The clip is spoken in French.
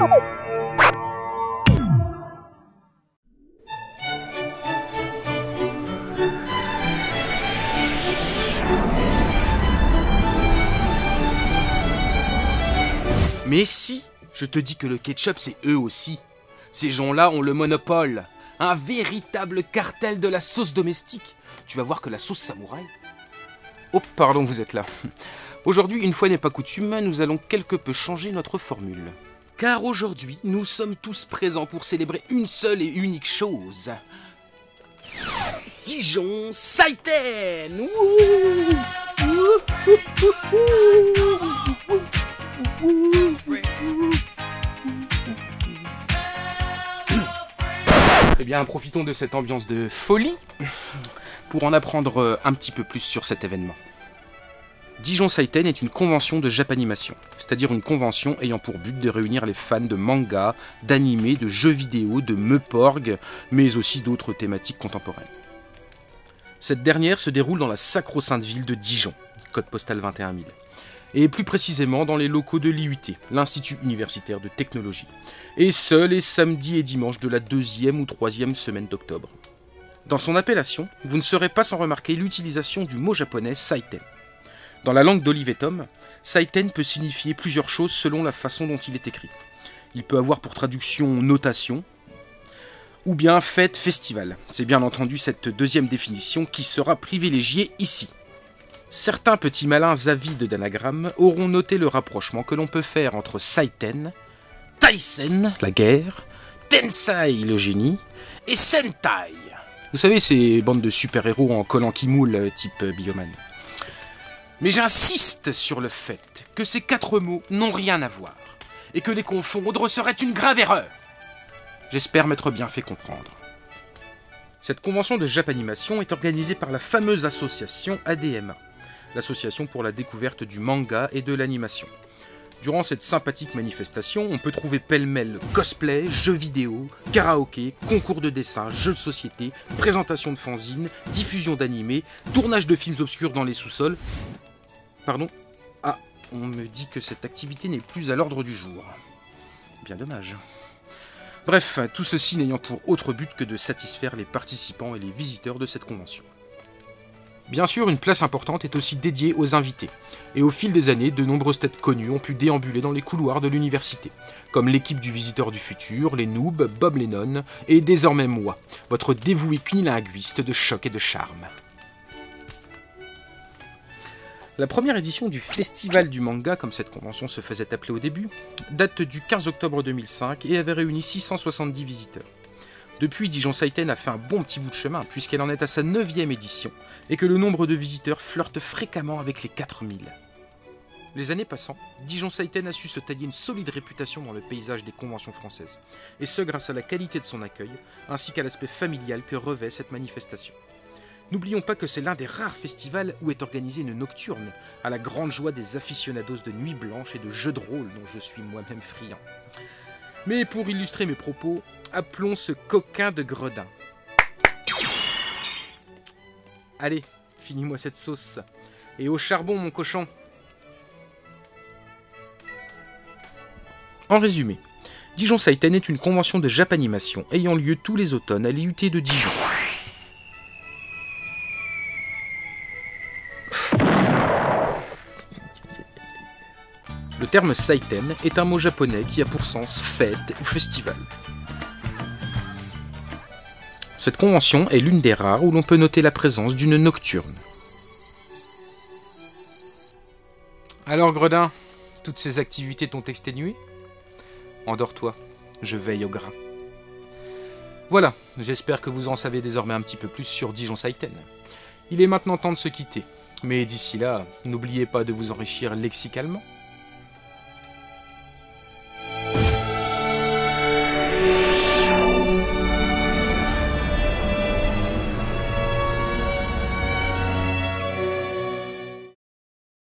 Mais si, je te dis que le ketchup c'est eux aussi. Ces gens-là ont le monopole. Un véritable cartel de la sauce domestique. Tu vas voir que la sauce samouraï... Oh, pardon, vous êtes là. Aujourd'hui, une fois n'est pas coutume, nous allons quelque peu changer notre formule. Car aujourd'hui, nous sommes tous présents pour célébrer une seule et unique chose. Dijon Saiten. Eh bien, profitons de cette ambiance de folie pour en apprendre un petit peu plus sur cet événement. Dijon Saiten est une convention de Japanimation, c'est-à-dire une convention ayant pour but de réunir les fans de manga, d'anime, de jeux vidéo, de meuporg, mais aussi d'autres thématiques contemporaines. Cette dernière se déroule dans la sacro-sainte ville de Dijon, code postal 21 000, et plus précisément dans les locaux de l'IUT, l'Institut Universitaire de Technologie, et ce, les samedis et dimanches de la 2e ou 3e semaine d'octobre. Dans son appellation, vous ne serez pas sans remarquer l'utilisation du mot japonais Saiten. Dans la langue d'Olive et Tom, Saiten peut signifier plusieurs choses selon la façon dont il est écrit. Il peut avoir pour traduction notation, ou bien fête, festival. C'est bien entendu cette deuxième définition qui sera privilégiée ici. Certains petits malins avides d'anagrammes auront noté le rapprochement que l'on peut faire entre Saiten, Taisen, la guerre, Tensai, le génie, et Sentai. Vous savez, ces bandes de super-héros en collant qui moule type Bioman. Mais j'insiste sur le fait que ces 4 mots n'ont rien à voir, et que les confondre serait une grave erreur. J'espère m'être bien fait comprendre. Cette convention de Japanimation est organisée par la fameuse association ADMA, l'association pour la découverte du manga et de l'animation. Durant cette sympathique manifestation, on peut trouver pêle-mêle cosplay, jeux vidéo, karaoké, concours de dessin, jeux de société, présentation de fanzines, diffusion d'animés, tournage de films obscurs dans les sous-sols. Pardon ? Ah, on me dit que cette activité n'est plus à l'ordre du jour. Bien dommage. Bref, tout ceci n'ayant pour autre but que de satisfaire les participants et les visiteurs de cette convention. Bien sûr, une place importante est aussi dédiée aux invités, et au fil des années, de nombreuses têtes connues ont pu déambuler dans les couloirs de l'université, comme l'équipe du Visiteur du Futur, les Noobs, Bob Lennon, et désormais moi, votre dévoué cunilinguiste de choc et de charme. La première édition du Festival du Manga, comme cette convention se faisait appeler au début, date du 15 octobre 2005 et avait réuni 670 visiteurs. Depuis, Dijon Saiten a fait un bon petit bout de chemin, puisqu'elle en est à sa 9e édition, et que le nombre de visiteurs flirte fréquemment avec les 4000. Les années passant, Dijon Saiten a su se tailler une solide réputation dans le paysage des conventions françaises, et ce grâce à la qualité de son accueil, ainsi qu'à l'aspect familial que revêt cette manifestation. N'oublions pas que c'est l'un des rares festivals où est organisée une nocturne, à la grande joie des aficionados de nuit blanche et de jeux de rôle dont je suis moi-même friand. Mais pour illustrer mes propos, appelons ce coquin de gredin. Allez, finis-moi cette sauce. Et au charbon, mon cochon. En résumé, Dijon Saiten est une convention de Japanimation ayant lieu tous les automnes à l'IUT de Dijon. Le terme Saiten est un mot japonais qui a pour sens fête ou festival. Cette convention est l'une des rares où l'on peut noter la présence d'une nocturne. Alors Gredin, toutes ces activités t'ont exténué ? Endors-toi, je veille au grain. Voilà, j'espère que vous en savez désormais un petit peu plus sur Dijon Saiten. Il est maintenant temps de se quitter, mais d'ici là, n'oubliez pas de vous enrichir lexicalement.